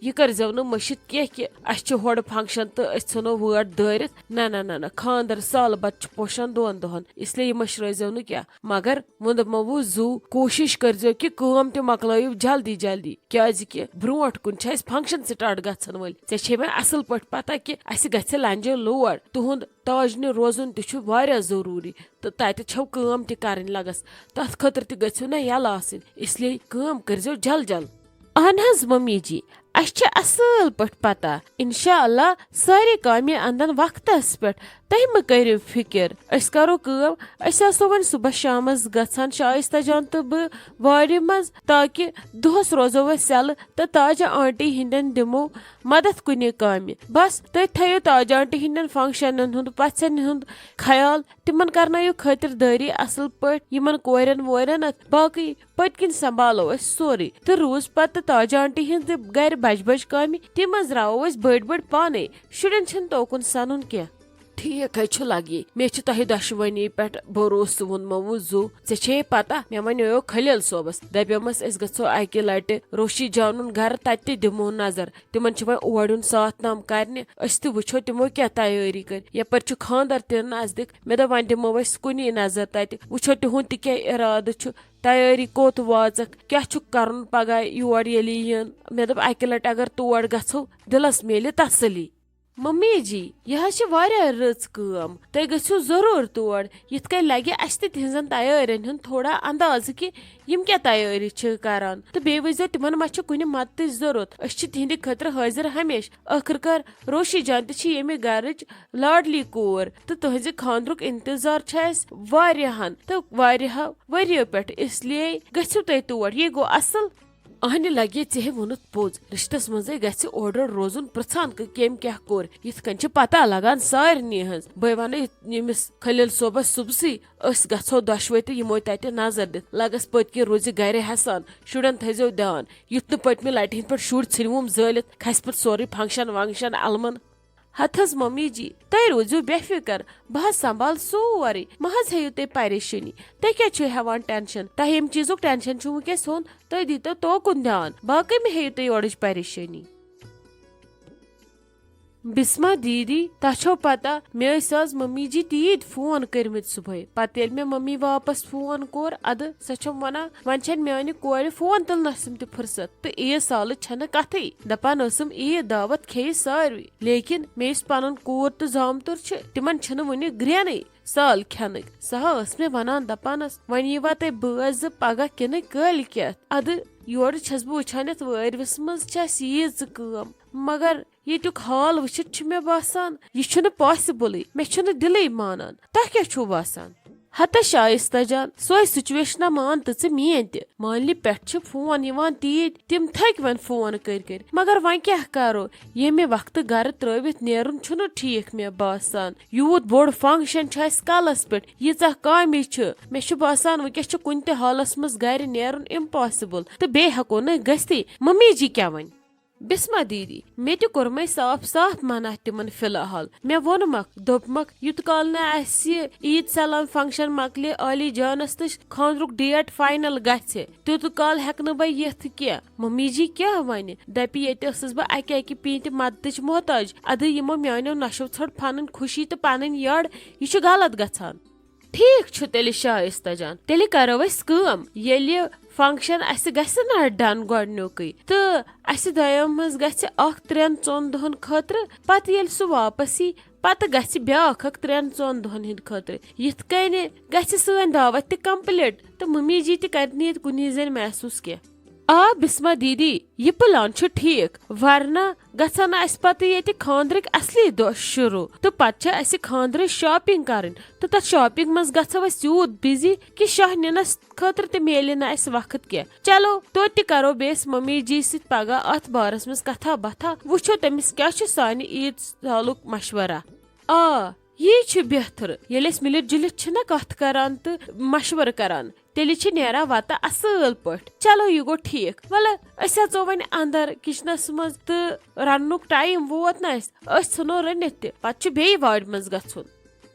یہ کرزو نہٕ مٔشِتھ کینٛہہ کہِ اسہِ چھُ ہورٕ فنکشن تہٕ أسۍ ژھٕنو وٲر دٲرِتھ نہ نہ نہ نہ خاندر سال بتہٕ چھُ پوشان 2 دۄہن اسلیے یہِ مٔشرٲیزیو نہٕ کینٛہہ مگر وۄنۍ زو کوٗشش کٔرزیو کہِ کٲم تہِ مۄکلٲیِو جلدی جلدی کیازِ کہِ برونٛٹھ کُن چھِ اسہِ فنکشن سٹارٹ گژھن وٲلۍ ژےٚ چھے وۄنۍ اصل پٲٹھۍ پتہ کہِ اسہِ گژھِ لنجہِ لوڑ تُہُنٛد تاجنہِ روزُن تہِ چھُ واریاہ ضروٗری تہٕ تتہِ چھو کٲم تہِ کرٕنۍ لگس تتھ خٲطرٕ تہِ گٔژھِو نہ یلہٕ آسٕنۍ اسلیے کٲم کٔرزیو جل جل اہن حظ ممی جی اسہِ چھِ اصل پٲٹھۍ پتہ انشاء اللہ سارے کامہِ انٛدن وقتس پٮ۪ٹھ تُہۍ مہٕ کٔرِو فِکر أسۍ کرو کٲم أسۍ آسو وۄنۍ صبحس شامس گژھان شایستہ جان تہٕ بہٕ وارِ منٛز تاکہِ دۄہس روزو أسۍ یلہٕ تہٕ تاجہ آنٹی ہٕنٛدٮ۪ن دِمو مدد کُنہِ کامہِ بس تُہۍ تھٲیِو تاجہ آنٹی ہٕنٛدٮ۪ن فنکشنن ہُنٛد پژھٮ۪ن ہُنٛد خیال تِمن کرنٲیِو خٲطردٲری اصل پٲٹھۍ یِمن کورٮ۪ن وورٮ۪ن باقٕے پٔتۍ کِنۍ سنبھالو أسۍ سورُے تہٕ روٗز پتہٕ تاجہ آنٹی ہٕنٛزِ گرِ بجہِ بجہِ کامہِ تِم منٛز راوو أسۍ بٔڑۍ بٔڑۍ پانے شُرٮ۪ن چھُنہٕ توکُن سنُن کینٛہہ ٹھیٖک حظ چھُ لگی مےٚ چھُ تۄہہِ دۄشوٕنی پٮ۪ٹھ بروسہٕ ووٚنمو زو ژےٚ چھے پتہ مےٚ ونیو خلیل صٲبس دپیومس أسۍ گژھو اکہِ لٹہِ روشی جانُن گرٕ تتہِ تہِ دِمو نظر تِمن چھُ وۄنۍ اور یُن ساتھ نام کرنہِ أسۍ تہِ وٕچھو تِمو کیٛاہ تیٲری کٔر یپٲرۍ چھُ خاندر تہِ نزدیٖک مےٚ دوٚپ وۄنۍ دِمو أسۍ کُنی نظر تتہِ وٕچھو تِہُنٛد تہِ کیٛاہ ارادٕ چھُ تیٲری کوٚت واژکھ کیٛاہ چھُکھ کرُن پگاہ یور ییٚلہِ یِن مےٚ دوٚپ اکہِ لٹہِ اگر تور گژھو دِلس میلہِ تسلی ممی جی یہِ حظ چھِ واریاہ رٕژ کٲم تُہۍ گٔژھِو ضروٗر تور یِتھ کٔنۍ لگہِ اسہِ تہِ تِہنٛزن تیٲرین ہُنٛد تھوڑا اندازٕ کہِ یِم کیٛاہ تیٲری چھِ کران تہٕ بیٚیہِ وٕچھزیو تِمن ما چھِ کُنہِ مدتٕچ ضروٗرت أسۍ چھِ تِہنٛدِ خٲطرٕ حٲضِر ہمیشہٕ ٲخٕر کار روشی جان تہِ چھِ ییٚمہِ گرٕچ لاڈلی کور تہٕ تُہنٛزِ خاندرُک انتظار چھُ اسہِ واریاہن تہٕ واریاہو ؤرۍیو پٮ۪ٹھ اسلیے گٔژھِو تُہۍ تور یہِ گوٚو اصل اہنہِ لگے ژےٚ ووٚنُتھ پوٚز رشتس منٛزے گژھِ اورٕ روزُن پرژھان کٔمۍ کیٛاہ کوٚر یِتھ کٔنۍ چھِ پتہ لگان سارنٕے ہٕنٛز بہٕ ونہٕ ییٚمِس خلیل صٲبس صُبسٕے أسۍ گژھو دۄشوے تہٕ یِمو تتہِ نظر دِتھ لگس پٔتۍ کِنۍ روزِ گرِ حسان شُرٮ۪ن تھٲیزیو دھیان یُتھ نہٕ پٔتمہِ لٹہِ ہٕنٛدۍ پٲٹھۍ شُرۍ ژھٕنۍوُم زٲلِتھ کھسہِ پتہٕ سورُے فنکشن ونکشن المن ہتھ حظ ممی جی تُہۍ روٗزِو بے فِکر بہٕ حظ سنبھال سورُے مہ حظ ہیٚیِو تُہۍ پریشٲنی تُہۍ کیٛاہ چھِو ہٮ۪وان ٹینشن تۄہہِ ییٚمہِ چیٖزُک ٹینشن چھُ وٕنکیٚس ہیوٚن تُہۍ دیٖتو توکُن دھیان باقٕے مہ ہیٚیِو تُہۍ یورٕچ پریشٲنی بسما دیٖدی تۄہہِ چھو پتہ مےٚ ٲسۍ آز ممی جی تیٖتۍ فون کٔرمٕتۍ صبحٲے پتہٕ ییٚلہِ مےٚ ممی واپس فون کوٚر ادٕ سۄ چھم ونان وۄنۍ چھنہٕ میانہِ کورِ فون تُلنس تہِ فرصت تہٕ عیٖد سالٕچ چھنہٕ کتھٕے دپان ٲسٕم عیٖد دعوت کھیٚیہِ ساروٕے لیکن مےٚ یُس پنُن کوٗر تہٕ زامتُر چھِ تِمن چھنہٕ وُنہِ گرینٕے سال کھٮ۪نٕکۍ سۄ ٲس مےٚ ونان دپانس وۄنۍ ییٖوا تُہۍ بٲژ زٕ پگاہ کِنہٕ کٲلۍ کٮ۪تھ ادٕ یورٕ چھس بہٕ وٕچھان یتھ وٲرۍوِس منٛز چھِ اسہِ ییٖژ کٲم مگر ییٚتیُک حال وٕچھِتھ چھُ مےٚ باسان یہِ چھُنہٕ پاسِبٕلٕے مےٚ چھُنہٕ دِلٕے مانان تۄہہِ کیٛاہ چھُو باسان ہتا شایستہ جان سۄے سُچویشنا مان تہٕ ژٕ میٲنۍ تہِ مالنہِ پٮ۪ٹھ چھِ فون یِوان تیٖتۍ تِم تھٔکۍ وۄنۍ فون کٔرۍ مگر وۄنۍ کیٛاہ کرو ییٚمہِ وقتہٕ گرٕ ترٲوِتھ نیرُن چھُنہٕ ٹھیٖک مےٚ باسان یوٗت بوٚڑ فنکشن چھُ اسہِ کلس پٮ۪ٹھ ییٖژاہ کامہِ چھِ مےٚ چھُ باسان وٕنکیٚس چھُ کُنہِ تہِ حالس منٛز گرِ نیرُن امپاسبل تہٕ بیٚیہِ ہٮ۪کو نہٕ گٔژھتھٕے ممی جی کیٛاہ وَنہِ بسما دیٖدی مےٚ تہِ کوٚرمے صاف صاف منع تِمن فِلحال مےٚ ووٚنمکھ دوٚپمکھ یوٗت کال نہٕ اسہِ عیٖد سلام فنکشن مۄکلہِ عالی جانس تہٕ خاندرُک ڈیٹ فاینل گژھِ تیوٗت کال ہٮ۪کہٕ نہٕ بہٕ یِتھ کینٛہہ ممی جی کیٛاہ وَنہِ دپہِ ییٚتہِ ٲسٕس بہٕ اکہِ پیٖنتہِ مدتٕچ محتاج ادٕ یِمو میانیو نشو ژھٕنۍ پنٕنۍ خوشی تہٕ پنٕنۍ یٔڈ یہِ چھُ غلط گژھان ٹھیٖک چھُ تیٚلہِ شایستہ جان تیٚلہِ کرو أسۍ کٲم ییٚلہِ فنکشن اسہِ گژھِ نہ ڈن گۄڈنیُکٕے تہٕ اسہِ دۄیو منٛز گژھِ اکھ 3-4 دۄہن خٲطرٕ پتہٕ ییٚلہِ سُہ واپس یی پتہٕ گژھِ بیاکھ اکھ 3-4 دۄہن ہٕنٛدِ خٲطرٕ یِتھ کٔنۍ گژھِ سٲنۍ دعوت تہِ کمپلیٖٹ تہٕ ممی جی تہِ کرِ نہٕ ییٚتہِ کُنی زٔنۍ محسوٗس کینٛہہ آ بسما دیٖدی یہِ پلان چھُ ٹھیٖک ورنہ گژھن اسہِ پتہٕ ییٚتہِ خاندرٕکۍ اصلی دۄہ شروٗع تہٕ پتہٕ چھِ اسہِ خاندرٕچ شاپنگ کرٕنۍ تہٕ تتھ شاپنگ منٛز گژھو أسۍ یوٗت بِزی کہِ شاہ نِنس خٲطرٕ تہِ میلہِ نہٕ اسہِ وقت کینٛہہ چلو توتہِ تہِ کرو بیٚیِس ممی جی سۭتۍ پگاہ اتھ بارس منٛز کتھا باتھا وٕچھو تٔمِس کیٛاہ چھُ سانہِ عیٖد سالُک مشورہ آ یی چھُ بہتر ییٚلہِ أسۍ مِلِتھ جُلِتھ چھِنہ کتھ کران تہٕ مشورٕ کران تیٚلہِ چھِ نیران وتہ اصل پٲٹھۍ چلو یہِ گوٚو ٹھیٖک ولہٕ أسۍ اژو وۄنۍ اندر کچنس منٛز تہٕ رننُک ٹایم ووت نہ اسہِ أسۍ ژھٕنو رٔنِتھ تہِ پتہٕ چھُ بیٚیہِ وارِ منٛز گژھُن